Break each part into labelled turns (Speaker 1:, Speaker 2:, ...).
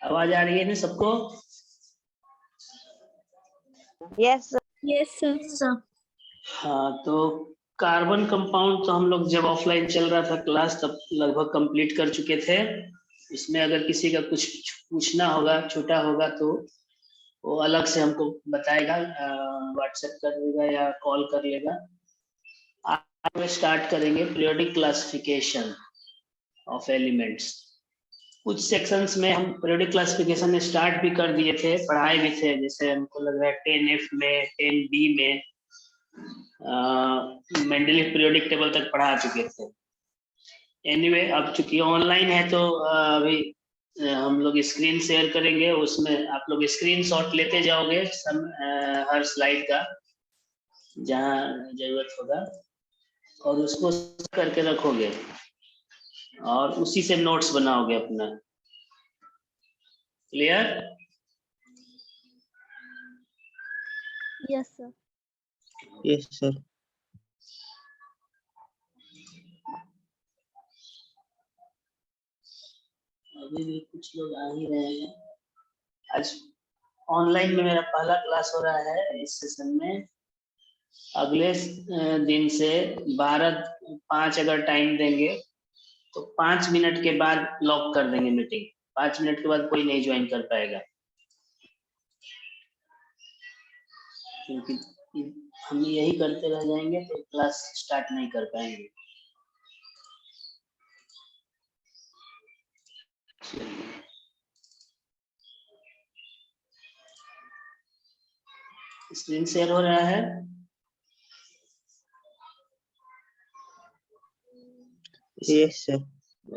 Speaker 1: आवाज आ रही है ना सबको?
Speaker 2: Yes sir.
Speaker 3: Yes sir.
Speaker 1: हाँ, तो कार्बन कंपाउंड तो हम लोग जब ऑफलाइन चल रहा था क्लास तब लगभग कंप्लीट कर चुके थे। इसमें अगर किसी का कुछ पूछना होगा, छोटा होगा, तो वो अलग से हमको बताएगा, व्हाट्सएप कर देगा या कॉल कर लेगा। आज स्टार्ट करेंगे पीरियोडिक क्लासिफिकेशन ऑफ एलिमेंट्स। कुछ सेक्शंस में हम पीरियोडिक क्लासिफिकेशन स्टार्ट भी कर दिए थे, पढ़ाए भी थे, जैसे हमको लग रहा है 10F में, 10B में मेंडलीव पीरियोडिक टेबल तक पढ़ा चुके थे। एनीवे, अब चूंकि ऑनलाइन है तो अभी हम लोग स्क्रीन शेयर करेंगे, उसमें आप लोग स्क्रीनशॉट लेते जाओगे हर स्लाइड का जहाँ जरूरत होगा, और उसको करके रखोगे और उसी से नोट्स बनाओगे अपना। Clear?
Speaker 3: Yes sir.
Speaker 4: Yes sir.
Speaker 1: अभी भी कुछ लोग आ ही रहे हैं। आज ऑनलाइन में मेरा पहला क्लास हो रहा है इस सेशन में। अगले दिन से 12:05 अगर टाइम देंगे तो 5 मिनट के बाद लॉक कर देंगे मीटिंग। 5 मिनट के बाद कोई नहीं ज्वाइन कर पाएगा, क्योंकि हम यही करते रह जाएंगे तो क्लास स्टार्ट नहीं कर पाएंगे। स्क्रीन शेयर हो रहा है?
Speaker 4: Yes sir.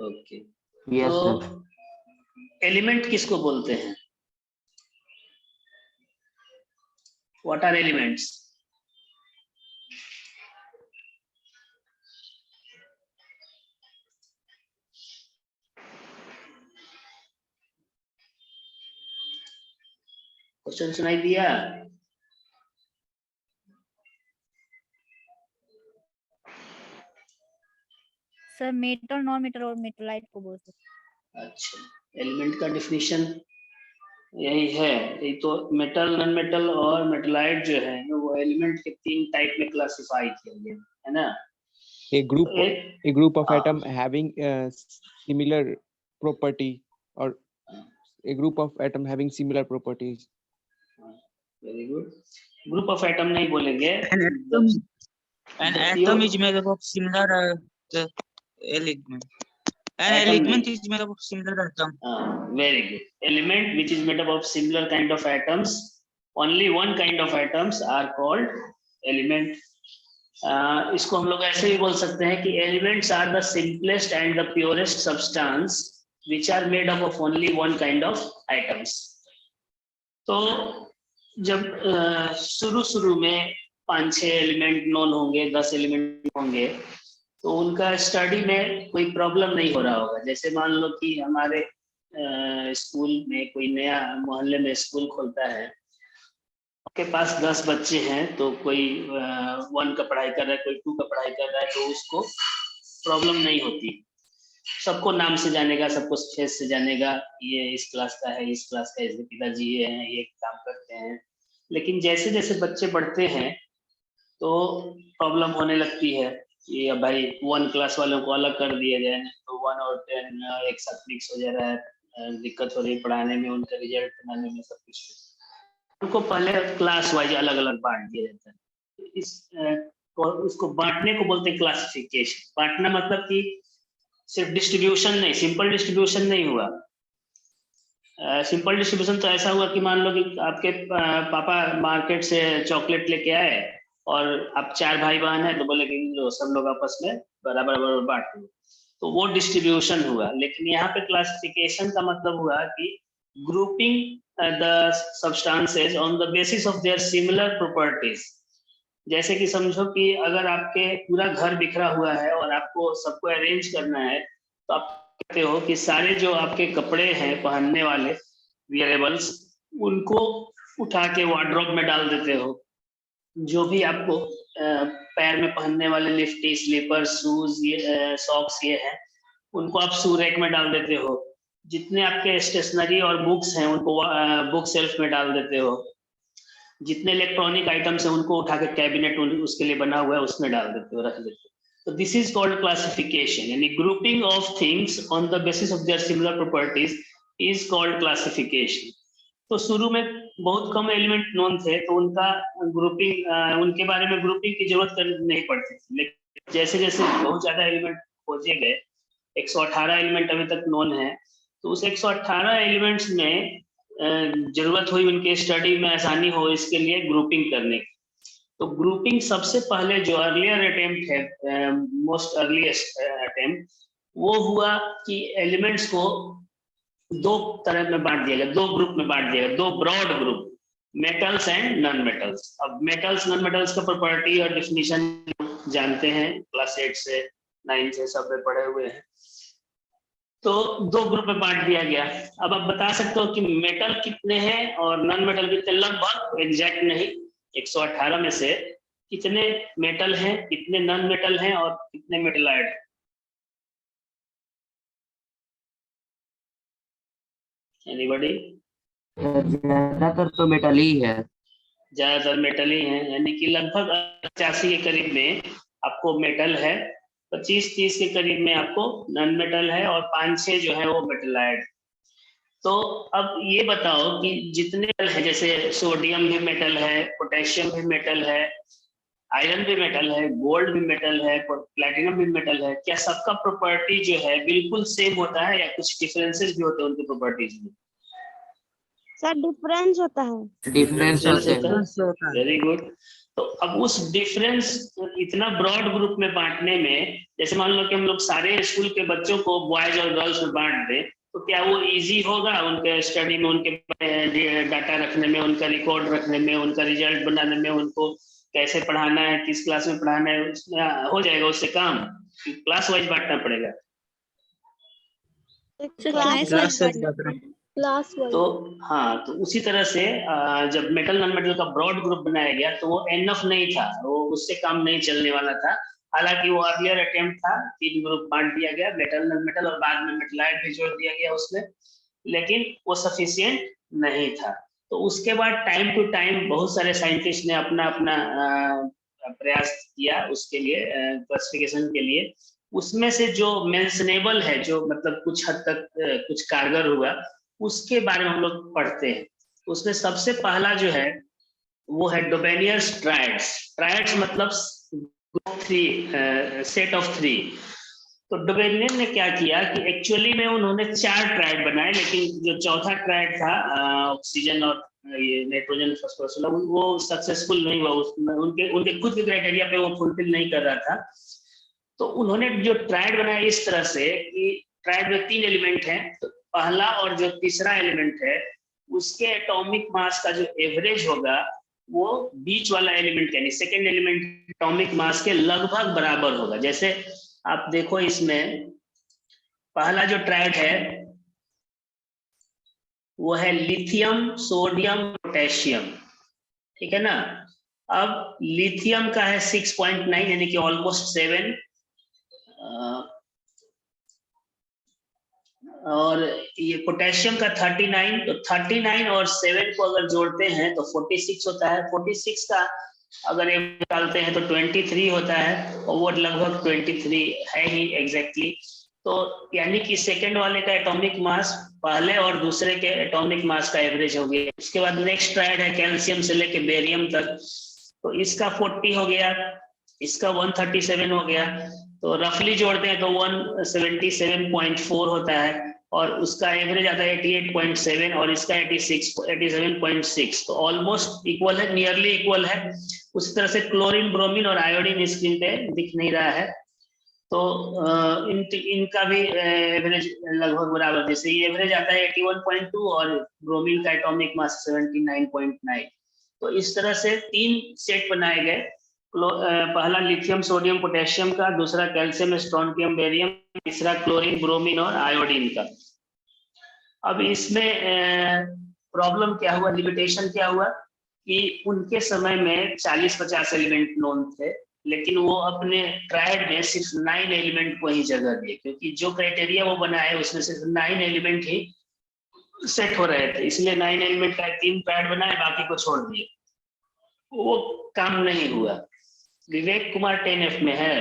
Speaker 1: ओके।
Speaker 4: यस
Speaker 1: तो
Speaker 4: सर।
Speaker 1: एलिमेंट किसको बोलते हैं? What are elements? क्वेश्चन सुनाई दिया?
Speaker 3: सर मेटल, नॉन मेटल और मेटलाइट को बोलते हैं।
Speaker 1: अच्छा, एलिमेंट का डिफिनीशन यही है। ये तो मेटल, नॉन मेटल और मेटलाइट जो है वो एलिमेंट के 3 टाइप में क्लासिफाई किया गया है ना।
Speaker 4: A group of atom having similar property, or a group of atom having similar properties.
Speaker 1: Very good. Group of atom नहीं बोलेंगे।
Speaker 5: An atom is made up of similar element. An element is made up of similar atom.
Speaker 1: Very good. Element which is made up of similar kind of atoms. Only one kind of atoms are called element. इसको हम लोग ऐसे भी बोल सकते हैं कि elements are the simplest and the purest substance which are made up of only one kind of atoms. तो जब शुरू में 5-6 एलिमेंट नोन होंगे, 10 एलिमेंट होंगे, तो उनका स्टडी में कोई प्रॉब्लम नहीं हो रहा होगा। जैसे मान लो कि हमारे स्कूल में कोई नया मोहल्ले में स्कूल खोलता है, आपके पास 10 बच्चे हैं, तो कोई 1 का पढ़ाई कर रहा है, कोई 2 का पढ़ाई कर रहा है, तो उसको प्रॉब्लम नहीं होती। सबको नाम से जानेगा, सबको फेस से जानेगा, ये इस क्लास का है, इस क्लास का, इसके पिताजी ये हैं, ये काम करते हैं। लेकिन जैसे जैसे बच्चे बढ़ते हैं तो प्रॉब्लम होने लगती है कि अब भाई 1 क्लास वालों को अलग कर दिया जाए, तो 1 और 10 एक साथ मिक्स हो जा रहा है, दिक्कत हो रही है पढ़ाने में, उनका रिजल्ट बनाने में, सब कुछ। उनको पहले क्लास वाइज अलग अलग बांट दिया जाता है। उसको बांटने को बोलते हैं क्लासिफिकेशन। बांटना मतलब कि सिर्फ डिस्ट्रीब्यूशन नहीं, सिंपल डिस्ट्रीब्यूशन नहीं हुआ। सिंपल डिस्ट्रीब्यूशन तो ऐसा हुआ कि मान लो कि आपके पापा मार्केट से चॉकलेट लेके आए और आप 4 भाई बहन है, तो बोले कि लो सब लोग आपस में बराबर बराबर बांट लो, तो वो डिस्ट्रीब्यूशन हुआ। लेकिन यहाँ पे क्लासिफिकेशन का मतलब हुआ कि grouping the substances on the basis of their similar properties. जैसे कि समझो कि अगर आपके पूरा घर बिखरा हुआ है और आपको सबको अरेंज करना है, तो आप कहते हो कि सारे जो आपके कपड़े हैं पहनने वाले वियरेबल्स, उनको उठा के वार्डरोब में डाल देते हो। जो भी आपको पैर में पहनने वाले लिफ्टी, स्लीपर, शूज, ये सॉक्स ये हैं, उनको आप शू रैक में डाल देते हो। जितने आपके स्टेशनरी और बुक्स हैं उनको बुक सेल्फ में डाल देते हो, जितने इलेक्ट्रॉनिक आइटम्स हैं उनको उठा के कैबिनेट उसके लिए बना हुआ है उसमें डाल देते हो, रख देते हो। तो दिस इज कॉल्ड क्लासिफिकेशन, यानी grouping of things on the basis of their similar properties is called classification. तो शुरू में बहुत कम एलिमेंट नोन थे, तो उनका ग्रुपिंग उनके बारे में ग्रुपिंग की जरूरत नहीं पड़ती थी, लेकिन जैसे जैसे बहुत ज्यादा एलिमेंट खोजे गए, 118 एलिमेंट अभी तक नोन है, तो उस 118 एलिमेंट्स में जरूरत हुई उनके स्टडी में आसानी हो इसके लिए ग्रुपिंग करने की। तो ग्रुपिंग सबसे पहले जो अर्लियर अटेम्प्ट है, मोस्ट अर्लीस्ट अटेम्प्ट, वो हुआ कि एलिमेंट्स को दो तरह में बांट दिया गया, दो ग्रुप में बांट दिया गया, दो broad group, metals and non metals. अब मेटल्स नॉन मेटल्स का प्रॉपर्टी और डिफिनीशन जानते हैं, क्लास 8 से 9 से सब में पढ़े हुए हैं। तो दो ग्रुप में बांट दिया गया। अब आप बता सकते हो कि मेटल कितने हैं और नॉन मेटल कितने, लगभग एग्जैक्ट नहीं, 118 में से कितने मेटल हैं, कितने नॉन मेटल हैं और कितने मेटलाइड। एनीबॉडी?
Speaker 6: ज्यादातर तो मेटल ही है।
Speaker 1: ज्यादातर मेटल ही है, यानी कि लगभग 85 के करीब में आपको मेटल है, 25-30 के करीब में आपको नॉन मेटल है और 5-6 जो है वो मेटलाइड। तो अब ये बताओ कि जितने मेटल है, जैसे सोडियम भी मेटल है, पोटेशियम भी मेटल है, आयरन भी मेटल है, गोल्ड भी मेटल है, प्लैटिनम भी मेटल है, क्या सबका प्रॉपर्टी जो है बिल्कुल सेम होता है या कुछ डिफरेंसेस भी होते हैं उनकी प्रॉपर्टीज में?
Speaker 2: सर डिफरेंस होता है।
Speaker 6: डिफरेंस होते हैं।
Speaker 1: Very good. तो अब उस डिफरेंस इतना ब्रॉड ग्रुप में बांटने में, जैसे मान लो कि हम लोग सारे स्कूल के बच्चों को बॉयज और गर्ल्स में बांट दें, तो क्या वो इजी होगा उनके स्टडी में, उनके डाटा रखने में, उनका रिकॉर्ड रखने में, उनका रिजल्ट बनाने में, उनको कैसे पढ़ाना है, किस क्लास में पढ़ाना है, हो जाएगा उससे काम? क्लास वाइज बांटना पड़ेगा।
Speaker 2: क्लास
Speaker 1: तो हाँ, तो उसी तरह से जब मेटल नॉन मेटल का ब्रॉड ग्रुप बनाया गया तो वो एनफ नहीं था, वो उससे काम नहीं चलने वाला था। हालांकि वो अर्लियर अटेम्प्ट था, 3 ग्रुप बांट दिया गया, मेटल नॉन मेटल, और बाद में मेटलाइड भी जोड़ दिया गया उसमें, लेकिन वो सफिशिएंट नहीं था। तो उसके बाद टाइम टू टाइम बहुत सारे साइंटिस्ट ने अपना अपना प्रयास किया उसके लिए, क्लासिफिकेशन के लिए। उसमें से जो मेंशनेबल है, जो मतलब कुछ हद तक कुछ कारगर हुआ, उसके बारे में हम लोग पढ़ते हैं। उसमें सबसे पहला जो है वो है डोबेनियर्स ट्रायड्स। ट्रायड्स मतलब सेट ऑफ 3। तो डोबेनियर ने क्या किया कि एक्चुअली में उन्होंने 4 ट्रायड बनाए, लेकिन जो चौथा ट्रायड था ऑक्सीजन और ये नाइट्रोजन फास्फोरस, वो सक्सेसफुल नहीं हुआ, उसमें उनके खुद के क्राइटेरिया पे वो फुलफिल नहीं कर रहा था। तो उन्होंने जो ट्रायड बनाया इस तरह से कि ट्रायड में 3 एलिमेंट हैं, तो पहला और जो तीसरा एलिमेंट है उसके एटॉमिक मास का जो एवरेज होगा वो बीच वाला एलिमेंट यानी सेकेंड एलिमेंट एटॉमिक मास के लगभग बराबर होगा। जैसे आप देखो, इसमें पहला जो ट्रायड है वो है लिथियम, सोडियम, पोटेशियम, ठीक है ना। अब लिथियम का है 6.9 यानी कि ऑलमोस्ट 7, और ये पोटेशियम का 39। तो 39 और 7 को अगर जोड़ते हैं तो 46 होता है। 46 का अगर ये निकालते हैं तो 23 होता है, और वो लगभग 23 है ही एग्जैक्टली। तो यानी कि सेकंड वाले का एटॉमिक मास पहले और दूसरे के एटॉमिक मास का एवरेज हो गया। उसके बाद नेक्स्ट ट्रायड है कैल्शियम से लेके बेरियम तक, तो इसका 40 हो गया, इसका 137 हो गया, तो रफली जोड़ते हैं तो 177.4 होता है, और उसका एवरेज आता है 88.7 और इसका 87.6। तो ऑलमोस्ट इक्वल है, नियरली इक्वल है। उसी तरह से क्लोरीन, ब्रोमीन और आयोडीन स्क्रीन पे दिख नहीं रहा है, तो इनका भी एवरेज लगभग बराबर। जैसे ये एवरेज आता है 81.2 और ब्रोमीन का एटॉमिक मास 79.9। तो इस तरह से 3 सेट बनाए गए, पहला लिथियम, सोडियम, पोटेशियम का, दूसरा कैल्शियम, स्ट्रोंटियम, बेरियम, तीसरा क्लोरीन, ब्रोमीन और आयोडीन का। अब इसमें प्रॉब्लम क्या हुआ, लिमिटेशन क्या हुआ कि उनके समय में 40-50 एलिमेंट नोन थे, लेकिन वो अपने ट्रायड में सिर्फ 9 एलिमेंट को ही जगह दिए, क्योंकि जो क्राइटेरिया वो बनाए उसमें सिर्फ 9 एलिमेंट ही सेट हो रहे थे, इसलिए 9 एलिमेंट का 3 ट्रायड बनाए, बाकी को छोड़ दिए। वो काम नहीं हुआ। विवेक कुमार 10F में है।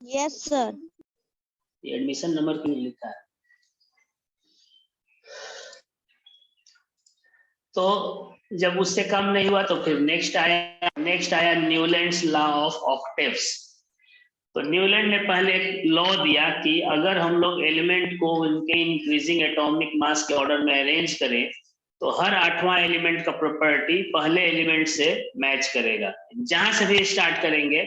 Speaker 2: Yes sir.
Speaker 1: ये एडमिशन नंबर क्यों लिखा है? तो जब उससे कम नहीं हुआ तो फिर नेक्स्ट आया न्यूलैंड्स लॉ ऑफ ऑक्टेव्स। तो न्यूलैंड ने पहले एक लॉ दिया कि अगर हम लोग एलिमेंट को उनके इंक्रीजिंग एटॉमिक मास के ऑर्डर में अरेंज करें तो हर 8वां एलिमेंट का प्रॉपर्टी पहले एलिमेंट से मैच करेगा। जहां से भी स्टार्ट करेंगे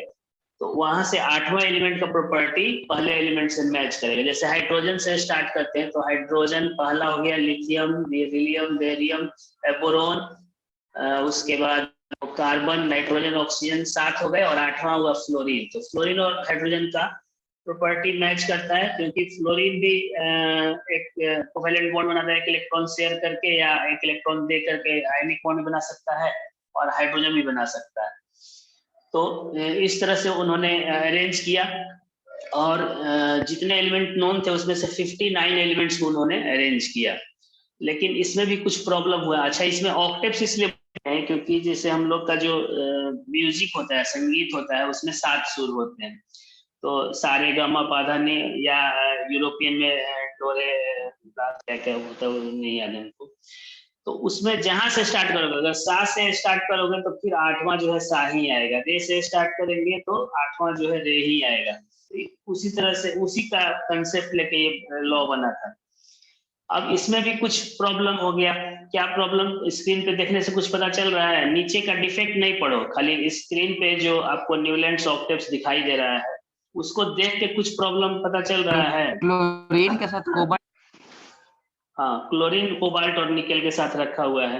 Speaker 1: तो वहां से 8वां एलिमेंट का प्रॉपर्टी पहले एलिमेंट से मैच करेगा। जैसे हाइड्रोजन से स्टार्ट करते हैं तो हाइड्रोजन पहला हो गया लिथियम, बेरिलियम, बेरियम, बोरोन, उसके बाद कार्बन, नाइट्रोजन, ऑक्सीजन 7 हो गए और 8वां हुआ फ्लोरीन। तो फ्लोरीन और हाइड्रोजन का प्रॉपर्टी मैच करता है, क्योंकि फ्लोरीन भी एक कोवेलेंट बॉन्ड बनाता है, एक इलेक्ट्रॉन शेयर करके या एक इलेक्ट्रॉन दे करके आयनिक बॉन्ड बना सकता है, और हाइड्रोजन भी बना सकता है। तो इस तरह से उन्होंने अरेंज किया और जितने एलिमेंट नोन थे उसमें से 59 एलिमेंट्स को उन्होंने अरेंज किया। लेकिन इसमें भी कुछ प्रॉब्लम हुआ। अच्छा, इसमें ऑक्टेव्स इसलिए है क्योंकि जैसे हम लोग का जो म्यूजिक होता है, संगीत होता है, उसमें 7 सुर होते हैं। तो सारे गामा पाधा ने, या यूरोपियन में डोरे क्या होता है नहीं याद है हमको। तो उसमें जहां से स्टार्ट करोगे, अगर सा से स्टार्ट करोगे तो फिर 8वां जो है सा ही आएगा, रे से स्टार्ट करेंगे तो 8वां जो है रे ही आएगा। उसी तरह से उसी का कंसेप्ट लेके ये लॉ बना था। अब इसमें भी कुछ प्रॉब्लम हो गया। क्या प्रॉब्लम? स्क्रीन पे देखने से कुछ पता चल रहा है? नीचे का डिफेक्ट नहीं पढ़ो, खाली स्क्रीन पे जो आपको न्यूलैंड्स ऑक्टेव्स दिखाई दे रहा है उसको देख के कुछ प्रॉब्लम पता चल रहा है।
Speaker 6: क्लोरीन के साथ कोबाल्ट।
Speaker 1: हाँ, क्लोरीन कोबाल्ट और निकेल के साथ रखा हुआ है।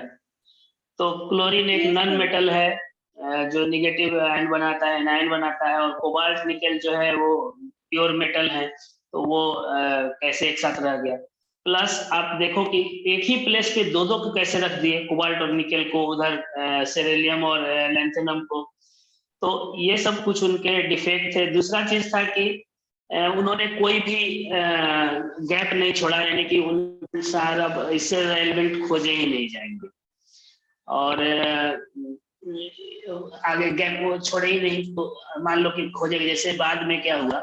Speaker 1: तो क्लोरीन एक नॉन मेटल है जो निगेटिव आयन बनाता है, एनायन बनाता है, और कोबाल्ट निकेल जो है वो प्योर मेटल है। तो वो कैसे एक साथ रह गया? प्लस आप देखो कि एक ही प्लेस पे दो को कैसे रख दिए, कोबाल्ट और निकेल को, उधर सेरेलियम और लैंथेनम को। तो ये सब कुछ उनके डिफेक्ट थे। दूसरा चीज था कि उन्होंने कोई भी गैप नहीं छोड़ा, यानी कि उन सारा इससे एलिमेंट खोजे ही नहीं जाएंगे, और आगे गैप वो छोड़े ही नहीं। तो मान लो कि खोजेंगे, जैसे बाद में क्या हुआ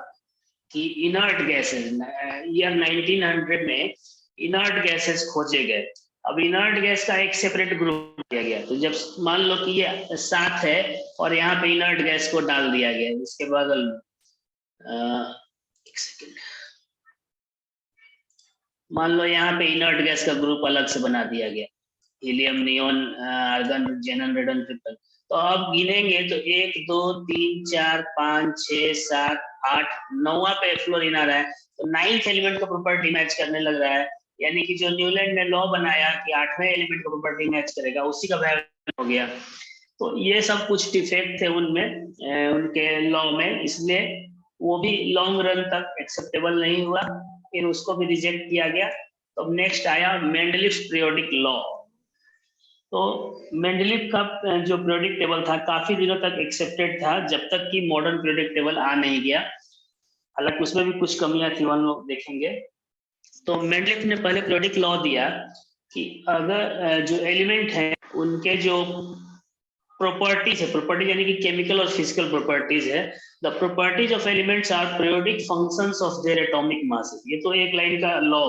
Speaker 1: कि इनर्ट गैसेस, ईयर 1900 में इनर्ट गैसेस खोजे गए। अब इनर्ट गैस का एक सेपरेट ग्रुप किया गया। तो जब मान लो कि ये 7 है और यहाँ पे इनर्ट गैस को डाल दिया गया, इसके बगल में एक सेकेंड, मान लो यहाँ पे इनर्ट गैस का ग्रुप अलग से बना दिया गया, हीलियम, नियोन, आर्गन, जेनन, रेडन, ट्रिपल। तो अब गिनेंगे तो 1 2 3 4 5 6 7 8 9वां पे फ्लोरीन आ रहा है। तो 9th एलिमेंट का प्रॉपर्टी मैच करने लग रहा है, यानी कि जो न्यूलैंड ने लॉ बनाया कि 8वें एलिमेंट का प्रॉपर्टी मैच करेगा, उसी का वैल्यू हो गया। तो ये सब कुछ डिफेक्ट थे उनमें, उनके लॉ में, इसलिए वो भी लॉन्ग रन तक एक्सेप्टेबल नहीं हुआ, फिर उसको भी रिजेक्ट किया गया। तो नेक्स्ट आया मेंडलीफ पीरियोडिक लॉ। तो मेंडलीफ का जो पीरियोडिक टेबल था काफी दिनों तक एक्सेप्टेड था, जब तक कि मॉडर्न पीरियोडिक टेबल आ नहीं गया। हालांकि उसमें भी कुछ कमियां थी, हम लोग देखेंगे। तो मेंडलीफ ने पहले पीरियोडिक लॉ दिया कि अगर जो एलिमेंट है उनके जो प्रॉपर्टीज है, प्रॉपर्टीज यानी कि केमिकल और फिजिकल प्रॉपर्टीज है, the properties of elements are periodic functions of their atomic masses. ये तो एक लाइन का लॉ।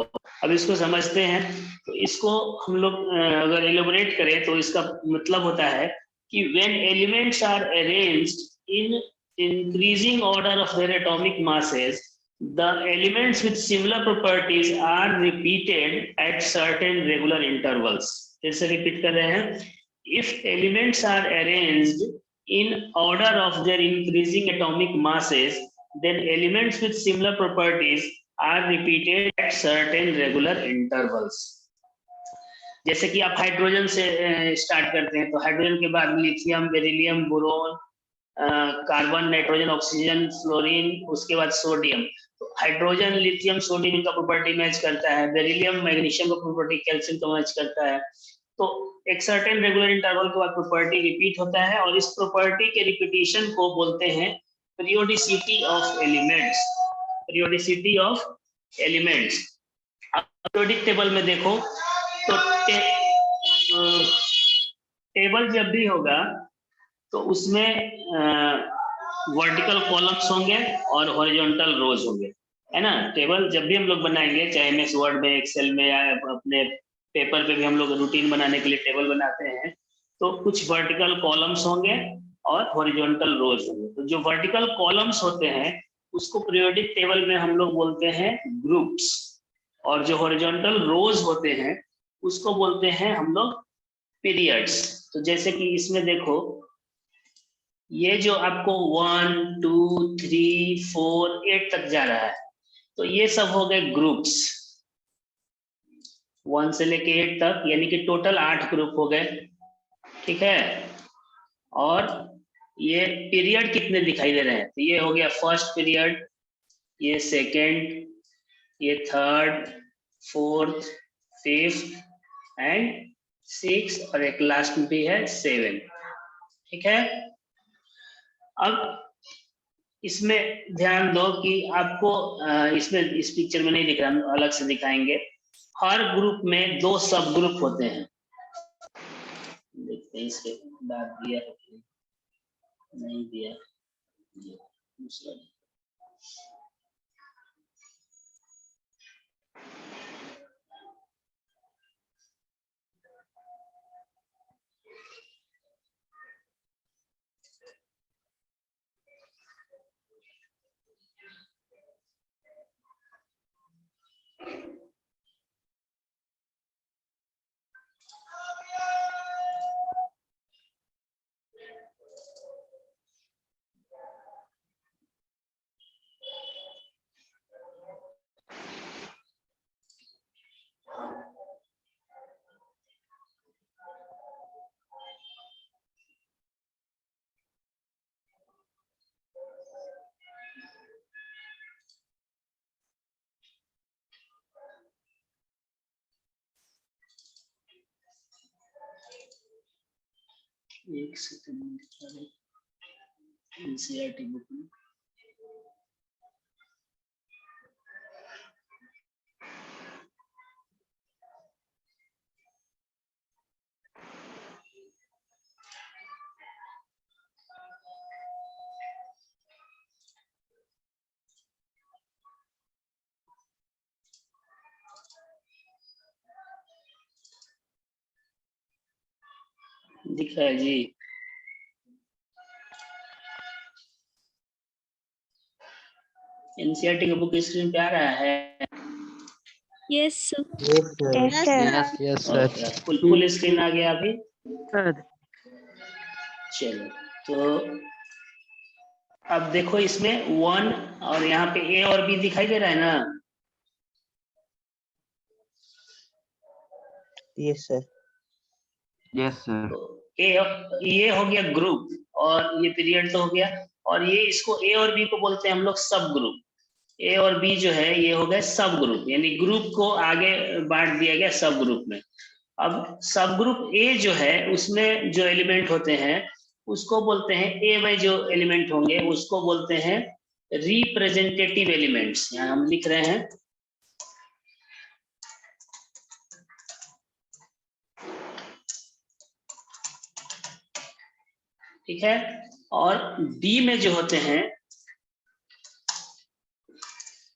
Speaker 1: अब इसको समझते हैं। तो इसको हम लोग अगर एलिबोरेट करें तो इसका मतलब होता है कि when elements are arranged in increasing order of their atomic masses, the elements with similar properties are repeated at certain regular intervals. जैसे रिपीट कर रहे हैं, if elements are arranged in order of their increasing atomic masses, then elements with similar properties are repeated at certain regular intervals. जैसे कि आप hydrogen से start करते हैं, तो हाइड्रोजन के बाद lithium, beryllium, boron, carbon, nitrogen, oxygen, fluorine, उसके बाद सोडियम। तो हाइड्रोजन, लिथियम, सोडियम का प्रॉपर्टी मैच करता है, बेरिलियम मैग्नीशियम का प्रॉपर्टी कैल्शियम का मैच करता है। तो एक सर्टेन रेगुलर इंटरवल के बाद प्रॉपर्टी रिपीट होता है और इस प्रॉपर्टी के रिपीटिशन को बोलते हैं periodicity of elements. Periodicity of elements. Periodic table में देखो तो टेबल जब भी होगा तो उसमें वर्टिकल कॉलम्स होंगे और हॉरिजॉन्टल रोज होंगे, है ना। टेबल जब भी हम लोग बनाएंगे, चाहे एमएस वर्ड में, एक्सेल में या अपने पेपर पे भी हम लोग रूटीन बनाने के लिए टेबल बनाते हैं, तो कुछ वर्टिकल कॉलम्स होंगे और हॉरिजॉन्टल रोज होंगे। तो जो वर्टिकल कॉलम्स होते हैं उसको पीरियोडिक टेबल में हम लोग बोलते हैं ग्रुप्स, और जो हॉरिजॉन्टल रोज होते हैं उसको बोलते हैं हम लोग पीरियड्स। तो जैसे कि इसमें देखो, ये जो आपको 1 2 3 4 8 तक जा रहा है, तो ये सब हो गए ग्रुप्स, 1 से लेके 8 तक, यानी कि टोटल 8 ग्रुप हो गए, ठीक है। और ये पीरियड कितने दिखाई दे रहे हैं, तो ये हो गया फर्स्ट पीरियड, ये सेकेंड, ये थर्ड, फोर्थ, फिफ्थ एंड 6, और एक लास्ट में भी है 7, ठीक है। अब इसमें ध्यान दो कि आपको इसमें इस पिक्चर में नहीं दिख रहा, हम अलग से दिखाएंगे। हर ग्रुप में 2 सब ग्रुप होते हैं। देखते हैं इसके बाद दिया नहीं दिया, दूसरा एक सेकंड, एनसीईआरटी बुक में दिखा है जी। एनसीईआरटी की बुक स्क्रीन पे आ रहा है?
Speaker 3: Yes
Speaker 6: yes sir.
Speaker 1: Full screen आ गया अभी? चलो, तो अब देखो इसमें 1 और यहाँ पे ए और बी दिखाई दे रहा है ना?
Speaker 6: Yes sir. Yes sir.
Speaker 1: तो ये हो गया ग्रुप और ये पीरियड तो हो गया, और ये इसको ए और बी को बोलते हैं हम लोग सब ग्रुप। ए और बी जो है ये हो गए सब ग्रुप, यानी ग्रुप को आगे बांट दिया गया सब ग्रुप में। अब सब ग्रुप ए जो है उसमें जो एलिमेंट होते हैं उसको बोलते हैं, ए में जो एलिमेंट होंगे उसको बोलते हैं रिप्रेजेंटेटिव एलिमेंट्स। यहाँ हम लिख रहे हैं, ठीक है। और बी में जो होते हैं,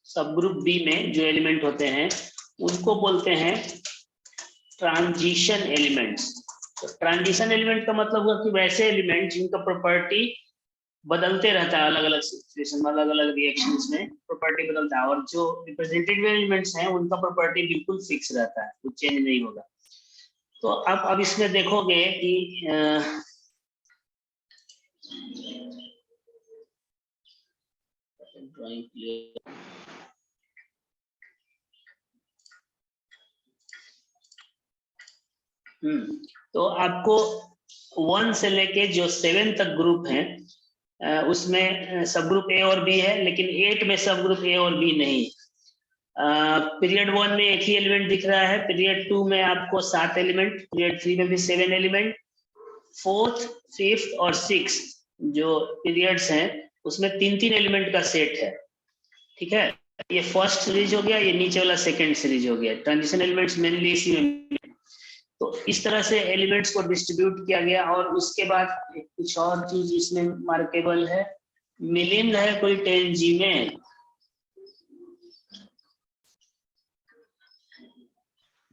Speaker 1: सब ग्रुप बी में जो एलिमेंट होते हैं उनको बोलते हैं ट्रांजिशन एलिमेंट्स। तो ट्रांजिशन एलिमेंट का मतलब हुआ कि वैसे एलिमेंट जिनका प्रॉपर्टी बदलते रहता है, अलग अलग सिचुएशन में, अलग अलग रिएक्शंस में प्रॉपर्टी बदलता है, और जो रिप्रेजेंटेटिव एलिमेंट्स हैं उनका प्रॉपर्टी बिल्कुल फिक्स रहता है, कुछ चेंज नहीं होगा। तो अब इसमें देखोगे कि तो आपको 1 से लेके जो 7 तक ग्रुप हैं उसमें सब ग्रुप ए और बी है, लेकिन 8 में सब ग्रुप ए और बी नहीं है। पीरियड 1 में एक ही एलिमेंट दिख रहा है, पीरियड 2 में आपको 7 एलिमेंट, पीरियड 3 में भी 7 एलिमेंट, 4th, 5th और 6th जो पीरियड्स हैं उसमें 3-3 एलिमेंट का सेट है। ठीक है, ये फर्स्ट सीरीज हो गया, ये नीचे वाला सेकंड सीरीज हो गया। ट्रांजिशन एलिमेंट्स मेनली इसी में। तो इस तरह से एलिमेंट्स को डिस्ट्रीब्यूट किया गया। और उसके बाद कुछ और चीज इसमें मार्केबल है, मिलिंद है कोई 10G में?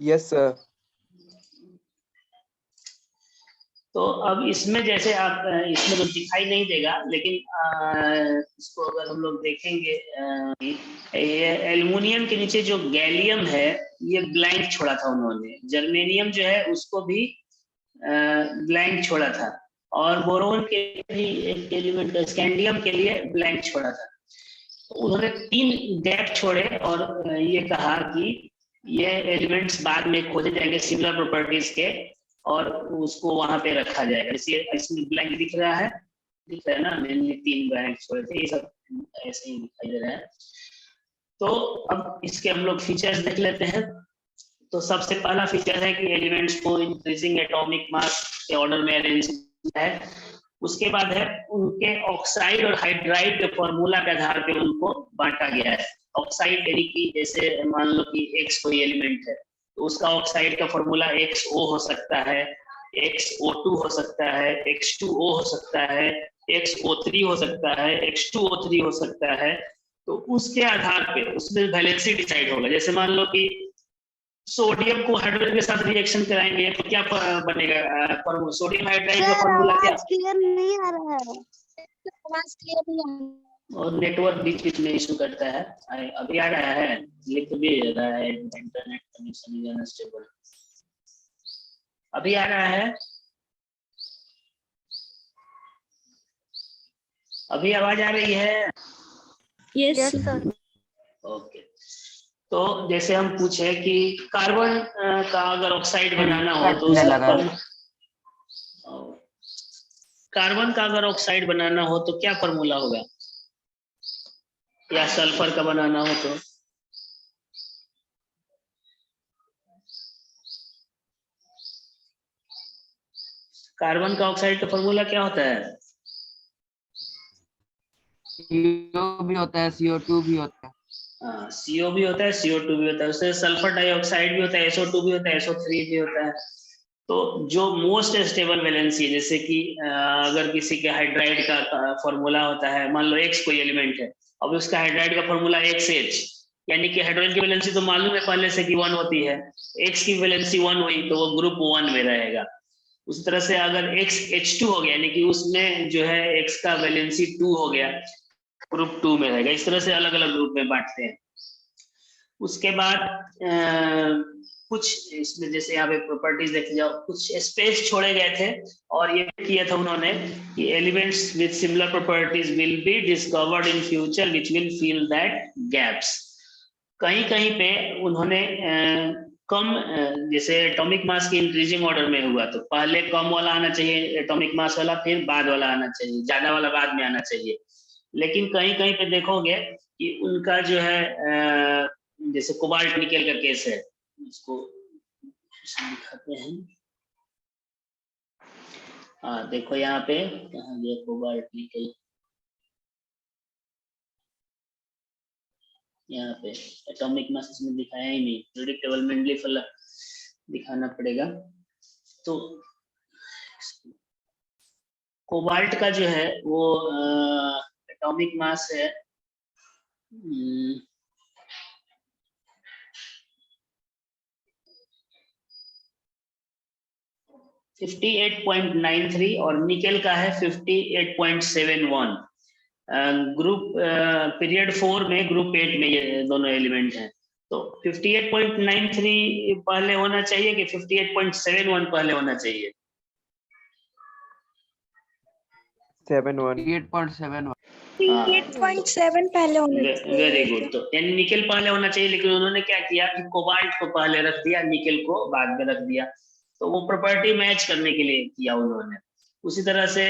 Speaker 4: Yes, sir.
Speaker 1: तो अब इसमें जैसे आप इसमें तो दिखाई नहीं देगा, लेकिन इसको अगर हम लोग देखेंगे, ये एल्युमिनियम के नीचे जो गैलियम है ये ब्लैंक छोड़ा था उन्होंने, जर्मेनियम जो है उसको भी ब्लैंक छोड़ा था, और बोरोन के भी एक एलिमेंट स्कैंडियम के लिए ब्लैंक छोड़ा था। तो उन्होंने 3 गैप छोड़े और ये कहा कि ये एलिमेंट्स बाद में खोजे जाएंगे सिमिलर प्रॉपर्टीज के, और उसको वहां पे रखा जाएगा। इसलिए इसमें ब्लैंक दिख रहा है ना, मेनली 3 ब्लैंक छोड़े थे, ये सब ऐसे ही दिखाई दे रहा है। तो अब इसके हम लोग फीचर्स देख लेते हैं। तो सबसे पहला फीचर है कि एलिमेंट्स को इंक्रीजिंग एटॉमिक मास के ऑर्डर में अरेंज है। उसके बाद है उनके ऑक्साइड और हाइड्राइड के फॉर्मूला के आधार पर उनको बांटा गया है। ऑक्साइड यानी कि जैसे मान लो कि X कोई एलिमेंट है, तो उसका ऑक्साइड का फॉर्मूला XO हो सकता है, XO2 हो सकता है, X2O हो सकता है, XO3 हो सकता है, X2O3 हो सकता है। तो उसके आधार पे उसमें वैलेंसी डिसाइड होगा। जैसे मान लो कि सोडियम को हाइड्रोजन के साथ रिएक्शन कराएंगे तो क्या बनेगा? सोडियम हाइड्राइड का फॉर्मूला क्या?
Speaker 2: क्लियर नहीं आ रहा है, आवाज क्लियर नहीं आ रहा है।
Speaker 1: और नेटवर्क बीच बीच में इशू करता है। अभी आ रहा है, लिख भी रहा है, इंटरनेट कनेक्शन स्टेबल। अभी आ रहा है, अभी आवाज आ रही है?
Speaker 3: Yes sir.
Speaker 1: ओके। तो जैसे हम पूछे कि कार्बन का अगर ऑक्साइड बनाना हो तो कार्बन का अगर ऑक्साइड बनाना हो तो क्या फॉर्मूला होगा? या सल्फर का बनाना हो तो? कार्बन का ऑक्साइड का फॉर्मूला क्या होता है?
Speaker 6: CO भी होता है, CO2 भी होता है।
Speaker 1: हाँ, CO भी होता है, CO2 भी होता है, उससे सल्फर डाइऑक्साइड भी होता है, SO2 भी होता है, SO3 भी होता है। तो जो मोस्ट स्टेबल वैलेंसी, जैसे कि अगर किसी के हाइड्राइड का फॉर्मूला होता है, मान लो X कोई एलिमेंट है, अब उसका हाइड्राइड का फॉर्मूला XH, यानी कि हाइड्रोजन की वैलेंसी तो मालूम है पहले से कि 1 होती है, X की वैलेंसी 1 हुई तो वो ग्रुप 1 में रहेगा। उस तरह से अगर XH2 हो गया, यानी कि उसमें जो है X का वैलेंसी 2 हो गया, ग्रुप 2 में रहेगा। इस तरह से अलग अलग ग्रुप में बांटते हैं। उसके बाद कुछ इसमें जैसे यहाँ पे प्रॉपर्टीज देख जाओ, कुछ स्पेस छोड़े गए थे और ये किया था उन्होंने कि elements with similar properties will be discovered in future which will fill that gaps. कहीं कहीं पे उन्होंने कम, जैसे एटॉमिक मास की इंक्रीजिंग ऑर्डर में हुआ तो पहले कम वाला आना चाहिए एटॉमिक मास वाला, फिर बाद वाला आना चाहिए, ज्यादा वाला बाद में आना चाहिए। लेकिन कहीं कहीं पे देखोगे कि उनका जो है जैसे कोबाल्ट निकल का केस है, इसको दिखाते हैं। हाँ देखो यहाँ पे, कहाँ गया कोबाल्ट निकल, यहाँ पे एटॉमिक मास इसमें दिखाया ही नहीं, प्रेडिक्टेबल मेंडली फल दिखाना पड़ेगा। तो कोबाल्ट का जो है वो एटॉमिक मास है 58.93 और निकेल का है 58.71। ग्रुप पीरियड 4 में, ग्रुप 8 में ये दोनों एलिमेंट हैं। तो 58.93 पहले होना चाहिए कि 58.71 पहले होना चाहिए?
Speaker 6: 58.71
Speaker 2: 8.7 पहले होना चाहिए।
Speaker 1: Very good. तो यानी निकेल पहले होना चाहिए, लेकिन उन्होंने क्या किया कि कोबाल्ट को पहले रख दिया, निकेल को बाद में रख दिया। तो वो प्रॉपर्टी मैच करने के लिए किया उन्होंने। उसी तरह से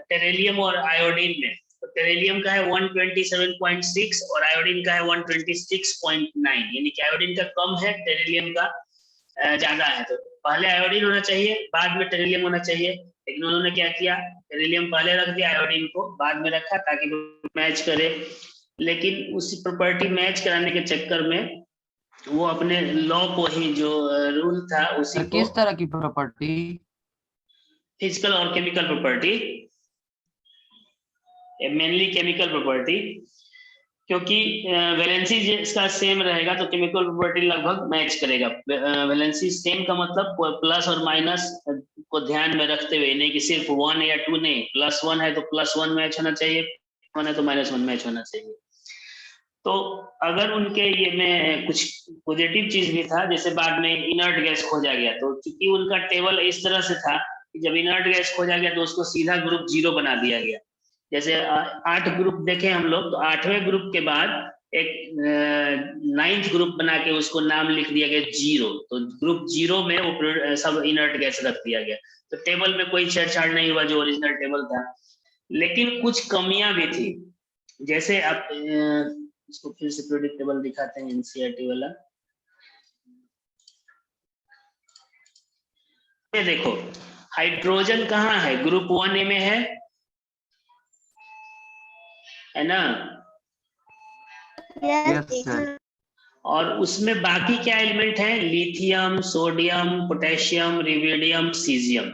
Speaker 1: टेरेलियम और आयोडीन में, तो टेरिलियम का है 127.6 और आयोडीन का है 126.9, यानी कि आयोडीन का कम है, टेरिलियम का ज्यादा है। तो पहले आयोडीन होना चाहिए, बाद में टेरिलियम होना चाहिए, लेकिन उन्होंने क्या किया, टेरिलियम पहले रख दिया, आयोडीन को बाद में रखा ताकि मैच करे। लेकिन उसी प्रॉपर्टी मैच कराने के चक्कर में वो अपने लॉ को ही, जो रूल था उसी को,
Speaker 6: किस तरह की प्रॉपर्टी?
Speaker 1: फिजिकल और chemical property, mainly chemical property, क्योंकि वैलेंसी इसका सेम रहेगा तो केमिकल प्रॉपर्टी लगभग मैच करेगा। वैलेंसी सेम का मतलब प्लस और माइनस को ध्यान में रखते हुए, नहीं कि सिर्फ 1 या 2 नहीं, +1 है तो +1 मैच होना चाहिए, 1 है तो -1 मैच होना चाहिए। तो अगर उनके ये में कुछ पॉजिटिव चीज भी था, जैसे बाद में इनर्ट गैस खोजा गया, तो चूंकि उनका टेबल इस तरह से था कि जब इनर्ट गैस खोजा गया तो उसको सीधा ग्रुप 0 बना दिया गया। जैसे 8 ग्रुप देखे हम लोग, तो 8वें ग्रुप के बाद एक 9th ग्रुप बना के उसको नाम लिख दिया गया 0, तो ग्रुप 0 में वो सब इनर्ट गैस रख दिया गया। तो टेबल में कोई छेड़छाड़ नहीं हुआ जो ओरिजिनल टेबल था। लेकिन कुछ कमियां भी थी, जैसे आप इसको फिर से पीरियोडिक टेबल दिखाते हैं, एनसीईआरटी वाला। ये देखो, हाइड्रोजन कहाँ है, ग्रुप 1A में है ना?
Speaker 6: Yes sir.
Speaker 1: और उसमें बाकी क्या एलिमेंट है, lithium, sodium, potassium, rubidium, caesium,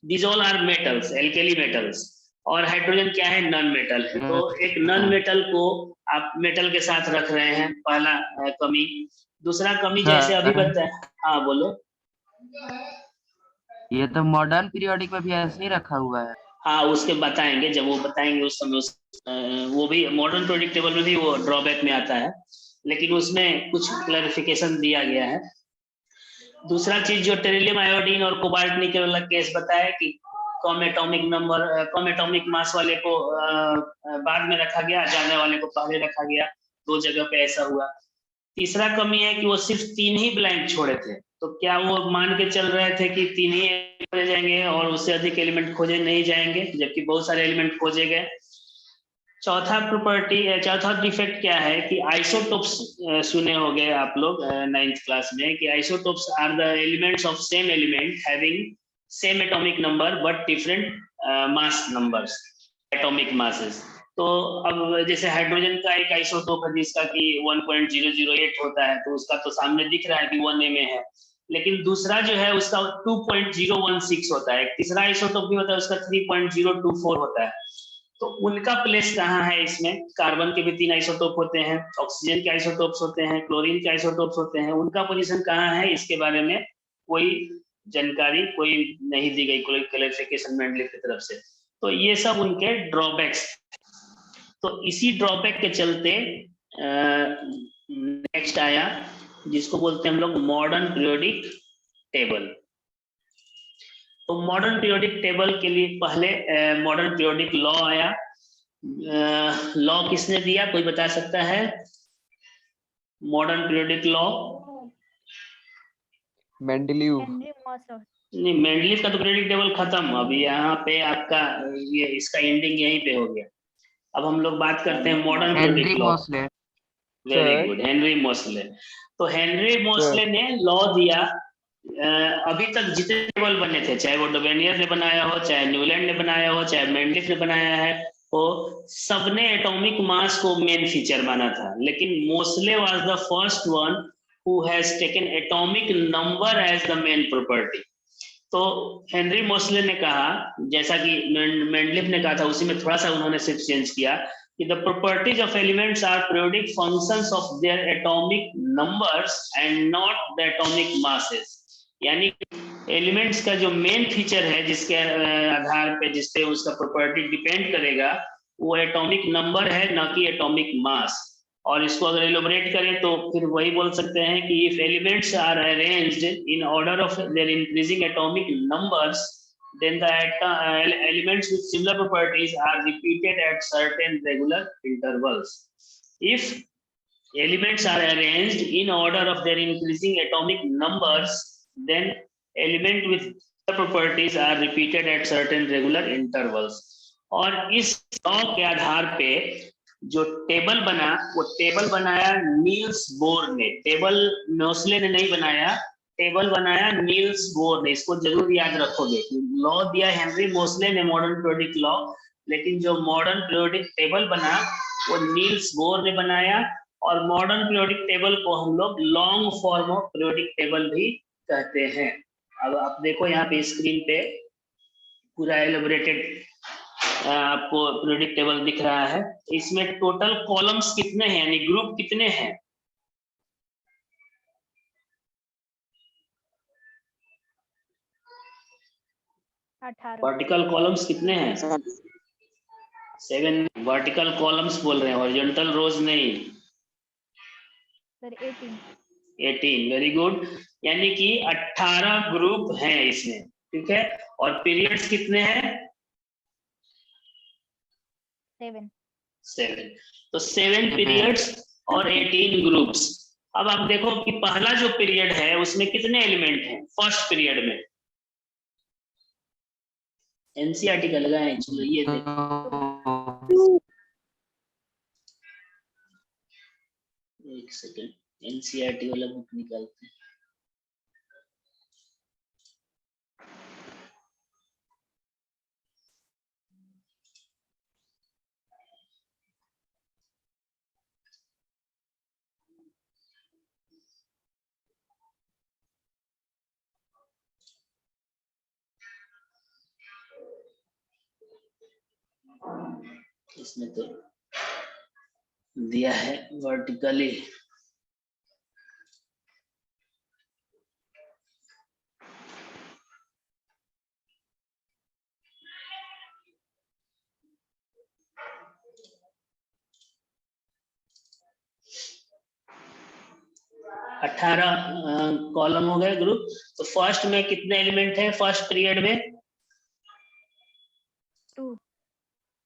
Speaker 1: these all are metals, alkali metals. और हाइड्रोजन क्या है, नॉन मेटल है। तो एक नॉन मेटल को आप मेटल के साथ रख रहे हैं, पहला कमी। दूसरा कमी जैसे अभी बताया, हाँ बोलो।
Speaker 6: ये तो मॉडर्न पीरियोडिक में भी ऐसे ही रखा हुआ है।
Speaker 1: हाँ, उसके बताएंगे, जब वो बताएंगे उस समय वो भी मॉडर्न पीरियोडिक टेबल में भी वो ड्रॉबैक में आता है, लेकिन उसमें कुछ क्लैरिफिकेशन दिया गया है। दूसरा चीज जो टेरिलियम आयोडीन और कोबाल्ट निकल वाला केस बताया कि कम एटॉमिक नंबर, कम एटॉमिक मास वाले को बाद में रखा गया, ज्यादा वाले को पहले रखा गया, 2 जगह पे ऐसा हुआ। तीसरा कमी है कि वो सिर्फ 3 ही ब्लैंक छोड़े थे, तो क्या वो मान के चल रहे थे कि 3 ही खोजे जाएंगे और उससे अधिक एलिमेंट खोजे नहीं जाएंगे, जबकि बहुत सारे एलिमेंट खोजे गए। चौथा डिफेक्ट क्या है कि आइसोटोप्स, सुने होंगे आप लोग 9th क्लास में, कि isotopes are the elements of same element having same atomic number but different mass numbers, atomic masses. तो अब जैसे हाइड्रोजन का एक आइसोटोप है जिसका कि 1.008 होता है, तो उसका तो सामने दिख रहा है कि 1A में है, लेकिन दूसरा जो है उसका 2.016 होता है। तीसरा आइसोटोप भी होता है, उसका 3.024 होता है। तो उनका प्लेस कहाँ है इसमें? कार्बन के भी 3 आइसोटोप होते हैं, ऑक्सीजन के आइसोटोप्स होते हैं, क्लोरीन के आइसोटोप्स होते हैं, उनका पोजीशन कहाँ है, इसके बारे में कोई जानकारी कोई नहीं दी गई, कोई क्लैरिफिकेशन मेंडलीफ की तरफ से। तो ये सब उनके ड्रॉबैक्स। तो इसी ड्रॉबैक के चलते नेक्स्ट आया जिसको बोलते हैं हम लोग मॉडर्न पीरियोडिक टेबल। तो मॉडर्न पीरियोडिक टेबल के लिए पहले मॉडर्न पीरियोडिक लॉ आया। लॉ किसने दिया, कोई बता सकता है? Modern periodic law
Speaker 4: Mendeleev.
Speaker 1: नहीं, मेंडलीव का तो पीरियोडिक टेबल खत्म, अभी यहाँ पे आपका ये इसका एंडिंग यहीं पे हो गया। अब हम लोग बात करते हैं modern periodic law. Very good, Henry Moseley. तो हेनरी मोसले ने लॉ दिया। अभी तक जितने टेबल बने थे, चाहे वो डोबेनियर ने बनाया हो, चाहे न्यूलैंड ने बनाया हो, चाहे मेंडलीफ ने बनाया है, वो सबने एटॉमिक मास को मेन फीचर माना था, लेकिन Moseley was the first one who has taken atomic number as the main property. तो हेनरी मोसले ने कहा, जैसा कि मेंडलीफ ने कहा था, उसी में थोड़ा सा उन्होंने सिर्फ चेंज किया कि the properties of elements are periodic functions of their atomic numbers and not the atomic masses। यानी एलिमेंट्स का जो मेन फीचर है, जिसके आधार पे, जिसपे उसका प्रॉपर्टी डिपेंड करेगा, वो एटॉमिक नंबर है, ना कि एटॉमिक मास। और इसको अगर इलोबरेट करें तो फिर वही बोल सकते हैं कि if elements are arranged in order of their increasing atomic numbers, then the elements with similar properties are repeated at certain regular intervals. If elements are arranged in order of their increasing atomic numbers, then element with the properties are repeated at certain regular intervals. और इस law के आधार पे जो table बना वो table बनाया Niels Bohr ने, table Mosle ने नहीं बनाया, टेबल बनाया नील्स बोर ने। इसको जरूर याद रखोगे। लॉ दिया हेनरी मोसले ने मॉडर्न पीरियोडिक लॉ, लेकिन जो मॉडर्न पीरियोडिक टेबल बना वो नील्स बोर ने बनाया। और मॉडर्न पीरियोडिक टेबल को हम लोग long form of periodic table भी कहते हैं। अब आप देखो यहाँ पे स्क्रीन पे पूरा एलिब्रेटेड आपको पीरियोडिक टेबल दिख रहा है। इसमें टोटल कॉलम्स कितने हैं, यानी ग्रुप कितने हैं? वर्टिकल कॉलम्स कितने हैं? 7 वर्टिकल कॉलम्स बोल रहे हैं, हॉरिजॉन्टल रोज नहीं।
Speaker 3: सर
Speaker 1: 18 वेरी गुड, यानी कि 18 ग्रुप हैं इसमें, ठीक है। और पीरियड्स कितने हैं? 7। तो 7 पीरियड्स और 18 ग्रुप्स। अब आप देखो कि पहला जो पीरियड है उसमें कितने एलिमेंट हैं फर्स्ट पीरियड में? एनसीईआरटी का लगा है, चलो ये देखो एक सेकंड, एनसीईआरटी वाला बुक निकालते हैं। इसमें तो दिया है वर्टिकली। अठारह कॉलम हो गए ग्रुप। तो फर्स्ट में कितने एलिमेंट हैं फर्स्ट पीरियड में?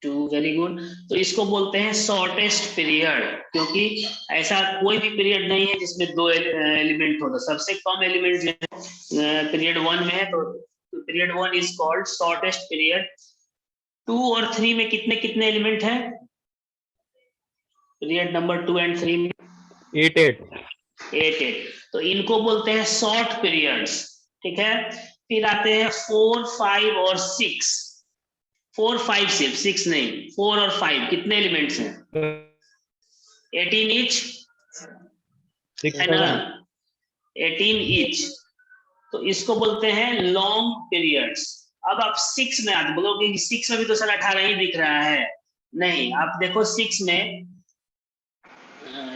Speaker 1: 2 वेरी गुड। तो इसको बोलते हैं शॉर्टेस्ट पीरियड, क्योंकि ऐसा कोई भी पीरियड नहीं है जिसमें 2 एलिमेंट हो। तो सबसे कम एलिमेंट जो है पीरियड 1 में है, तो period 1 is called shortest period. 2 और 3 में कितने कितने एलिमेंट हैं पीरियड नंबर 2 एंड 3 में? 8। तो इनको बोलते हैं शॉर्ट पीरियड्स, ठीक है। फिर आते हैं 4, 5 और 6। 4, 5 सिर्फ, 6 नहीं, 4 और 5 कितने एलिमेंट्स हैं? 18 ईच है ना, 18 ईच। तो इसको बोलते हैं लॉन्ग पीरियड्स। अब आप 6 में आते, बोलोगे कि 6 में भी तो सर 18 ही दिख रहा है। नहीं, आप देखो 6 में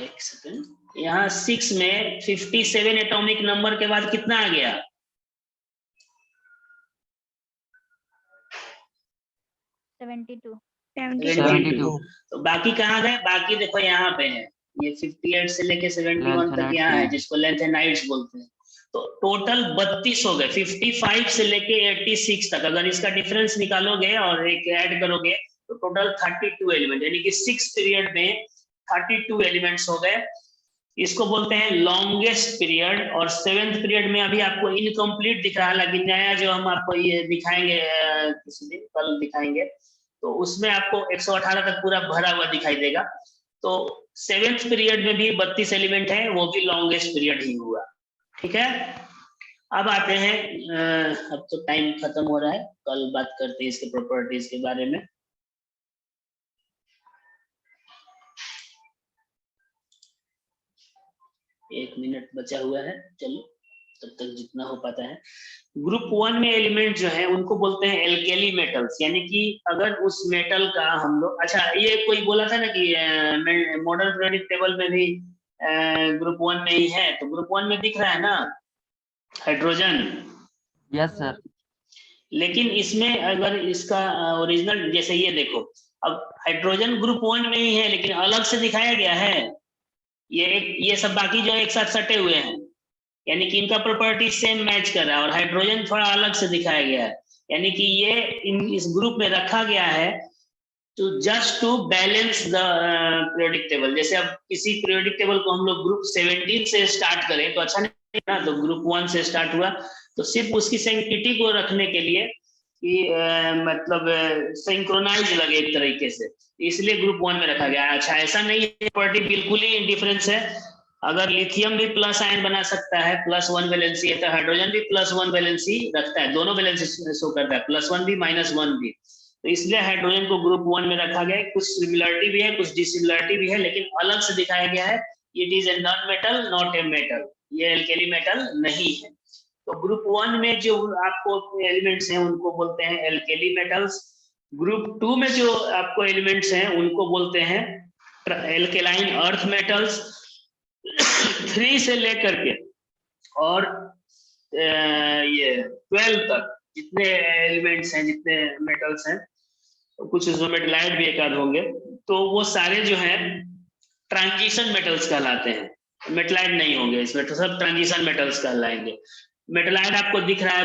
Speaker 1: एक सेकंड, यहाँ 6 में 57 एटॉमिक नंबर के बाद कितना आ गया?
Speaker 3: 72।
Speaker 1: तो बाकी कहाँ गए? बाकी देखो यहाँ पे है, ये 58 से लेके 71 तक यहाँ है, जिसको लेंथेनाइड्स बोलते हैं। तो टोटल 32 हो गए, 55 से लेके 86 तक। अगर इसका डिफरेंस निकालोगे और एक ऐड करोगे तो टोटल 32 एलिमेंट, यानी कि 6 पीरियड में 32 एलिमेंट्स हो गए। इसको बोलते हैं लॉन्गेस्ट पीरियड। और 7th पीरियड में अभी आपको इनकम्प्लीट दिख रहा है, लेकिन नया जो हम आपको ये दिखाएंगे किसी दिन, कल दिखाएंगे, तो उसमें आपको 118 तक पूरा भरा हुआ दिखाई देगा। तो 7th पीरियड में भी 32 एलिमेंट है, वो भी लॉन्गेस्ट पीरियड ही हुआ, ठीक है। अब आते हैं, अब तो टाइम खत्म हो रहा है, कल बात करते हैं इसके प्रॉपर्टीज के बारे में। एक मिनट बचा हुआ है, चलो तब तक जितना हो पाता है। ग्रुप 1 में एलिमेंट जो है उनको बोलते हैं एल्केली मेटल्स, यानी कि अगर उस मेटल का हम लोग, अच्छा ये कोई बोला था ना कि मॉडर्न पीरियोडिक टेबल में भी ग्रुप 1 में ही है, तो ग्रुप 1 में दिख रहा है ना हाइड्रोजन।
Speaker 6: Yes sir.
Speaker 1: लेकिन इसमें अगर इसका ओरिजिनल, जैसे ये देखो, अब हाइड्रोजन ग्रुप 1 में ही है लेकिन अलग से दिखाया गया है। ये सब बाकी जो एक साथ सटे हुए हैं, यानी कि इनका प्रॉपर्टी सेम मैच कर रहा है, और हाइड्रोजन थोड़ा अलग से दिखाया गया है, यानी कि ये इस ग्रुप में रखा गया है तो just to balance the periodic table. जैसे अब किसी पीरियोडिक टेबल को हम लोग ग्रुप 17 से स्टार्ट करें तो अच्छा नहीं ना, तो ग्रुप 1 से स्टार्ट हुआ, तो सिर्फ उसकी सैंक्टिटी को रखने के लिए कि मतलब सिंक्रोनाइज लगे एक तरीके से, इसलिए ग्रुप 1 में रखा गया। अच्छा, ऐसा नहीं है प्रॉपर्टी बिल्कुल ही डिफरेंस है। अगर लिथियम भी प्लस आयन बना सकता है, +1 वैलेंसी है, तो हाइड्रोजन भी +1 वैलेंसी रखता है, दोनों वैलेंसी शो करता है, +1 भी -1 भी। तो इसलिए हाइड्रोजन को ग्रुप 1 में रखा गया है। कुछ सिमिलरिटी भी है, कुछ डिसिमिलरिटी भी है, लेकिन अलग से दिखाया गया है। It is a non metal not a metal, ये एल्केली मेटल नहीं है। तो ग्रुप 1 में जो आपको एलिमेंट्स हैं उनको बोलते हैं एल्केली मेटल्स। ग्रुप 2 में जो आपको एलिमेंट्स हैं उनको बोलते हैं एल्केलाइन अर्थ मेटल्स। 3 से लेकर के और ये 12 तक जितने एलिमेंट्स हैं, जितने मेटल्स हैं, कुछ मेटलाइट भी एक आध होंगे, तो वो सारे जो हैं ट्रांजिशन मेटल्स कहलाते हैं। मेटलाइट नहीं होंगे इसमें, तो सब ट्रांजिशन मेटल्स कहलाएंगे। मेटलाइट आपको दिख रहा है